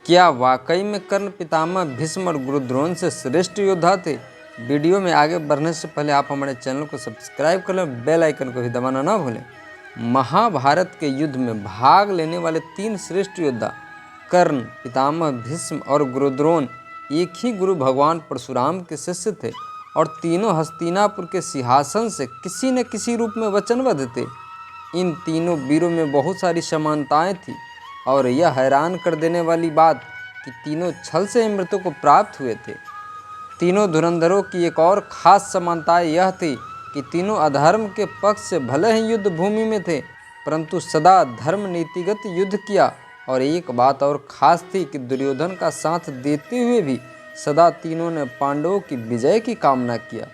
क्या वाकई में कर्ण पितामह भीष्म और गुरु द्रोण से श्रेष्ठ योद्धा थे? वीडियो में आगे बढ़ने से पहले आप हमारे चैनल को सब्सक्राइब कर लें, बेल आइकन को भी दबाना ना भूलें। महाभारत के युद्ध में भाग लेने वाले 3 श्रेष्ठ योद्धा कर्ण, पितामह भीष्म और गुरु द्रोण एक ही गुरु भगवान परशुराम के शिष्य थे और तीनों हस्तिनापुर के सिंहासन से किसी न किसी रूप में वचनबद्ध थे। इन तीनों वीरों में बहुत सारी समानताएं थी और यह हैरान कर देने वाली बात कि तीनों छल से मृत्यु को प्राप्त हुए थे। तीनों धुरंधरों की एक और खास समानता यह थी कि तीनों अधर्म के पक्ष से भले ही युद्ध भूमि में थे, परंतु सदा धर्म नीतिगत युद्ध किया। और एक बात और खास थी कि दुर्योधन का साथ देते हुए भी सदा तीनों ने पांडवों की विजय की कामना किया,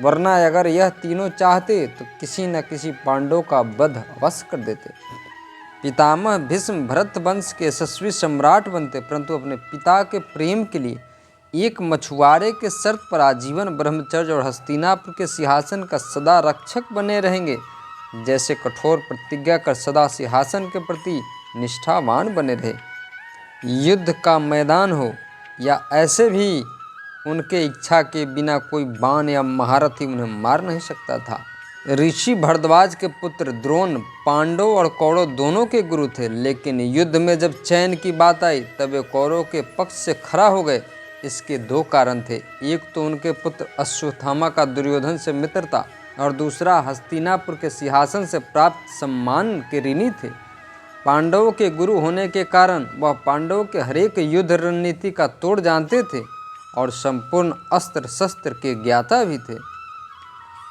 वरना अगर यह तीनों चाहते तो किसी न किसी पांडव का वध अवश्य कर देते। पितामह भीष्म भरत वंश के यशस्वी सम्राट बनते, परंतु अपने पिता के प्रेम के लिए एक मछुआरे के शर्त पर आजीवन ब्रह्मचर्य और हस्तिनापुर के सिंहासन का सदा रक्षक बने रहेंगे। जैसे कठोर प्रतिज्ञा कर सदा सिंहासन के प्रति निष्ठावान बने रहे। युद्ध का मैदान हो या ऐसे भी उनके इच्छा के बिना कोई बाण या महारथी उन्हें मार नहीं सकता था। ऋषि भरद्वाज के पुत्र द्रोण पांडव और कौरव दोनों के गुरु थे, लेकिन युद्ध में जब चयन की बात आई तब वे कौरव के पक्ष से खड़ा हो गए। इसके 2 कारण थे। एक तो उनके पुत्र अश्वत्थामा का दुर्योधन से मित्र था और दूसरा हस्तिनापुर के सिंहासन से प्राप्त सम्मान के ऋणी थे। पांडवों के गुरु होने के कारण वह पांडवों के हरेक युद्ध रणनीति का तोड़ जानते थे और संपूर्ण अस्त्र शस्त्र के ज्ञाता भी थे।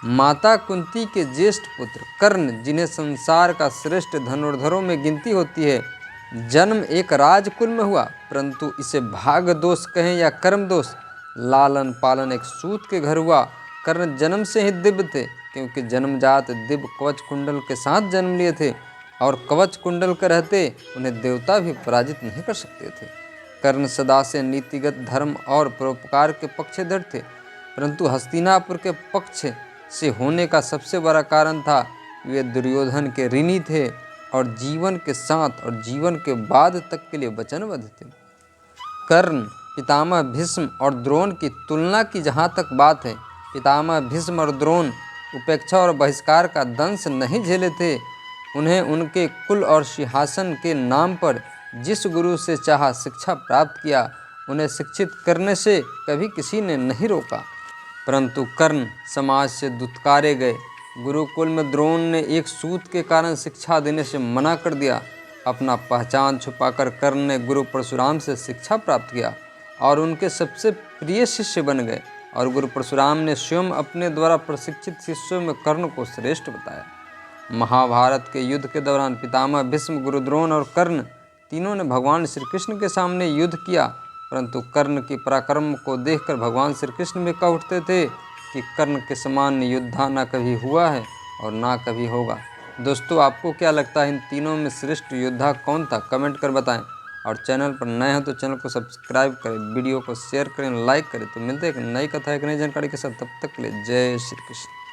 माता कुंती के ज्येष्ठ पुत्र कर्ण, जिन्हें संसार का श्रेष्ठ धनुर्धरों में गिनती होती है, जन्म एक राजकुल में हुआ, परंतु इसे भाग्य दोष कहें या कर्म दोष, लालन पालन एक सूत के घर हुआ। कर्ण जन्म से ही दिव्य थे, क्योंकि जन्मजात दिव्य कवच कुंडल के साथ जन्म लिए थे और कवच कुंडल के रहते उन्हें देवता भी पराजित नहीं कर सकते थे। कर्ण सदा से नीतिगत धर्म और परोपकार के पक्षधर थे, परंतु हस्तिनापुर के पक्ष से होने का सबसे बड़ा कारण था वे दुर्योधन के ऋणी थे और जीवन के साथ और जीवन के बाद तक के लिए वचनबद्ध थे। कर्ण, पितामह भीष्म और द्रोण की तुलना की जहाँ तक बात है, पितामह भीष्म और द्रोण उपेक्षा और बहिष्कार का दंश नहीं झेले थे। उन्हें उनके कुल और सिंहासन के नाम पर जिस गुरु से चाहा शिक्षा प्राप्त किया, उन्हें शिक्षित करने से कभी किसी ने नहीं रोका। परंतु कर्ण समाज से दुत्कारे गए। गुरुकुल में द्रोण ने एक सूत के कारण शिक्षा देने से मना कर दिया। अपना पहचान छुपाकर कर्ण ने गुरु परशुराम से शिक्षा प्राप्त किया और उनके सबसे प्रिय शिष्य बन गए और गुरु परशुराम ने स्वयं अपने द्वारा प्रशिक्षित शिष्यों में कर्ण को श्रेष्ठ बताया। महाभारत के युद्ध के दौरान पितामह भीष्म, गुरु द्रोण और कर्ण तीनों ने भगवान श्री कृष्ण के सामने युद्ध किया, परंतु कर्ण की पराक्रम को देखकर भगवान श्री कृष्ण भी कह उठते थे कि कर्ण के समान योद्धा ना कभी हुआ है और ना कभी होगा। दोस्तों, आपको क्या लगता है इन तीनों में श्रेष्ठ योद्धा कौन था? कमेंट कर बताएं और चैनल पर नए हैं तो चैनल को सब्सक्राइब करें, वीडियो को शेयर करें, लाइक करें। तो मिलते हैं एक नई कथा, एक नई जानकारी के साथ। तब तक के लिए जय श्री कृष्ण।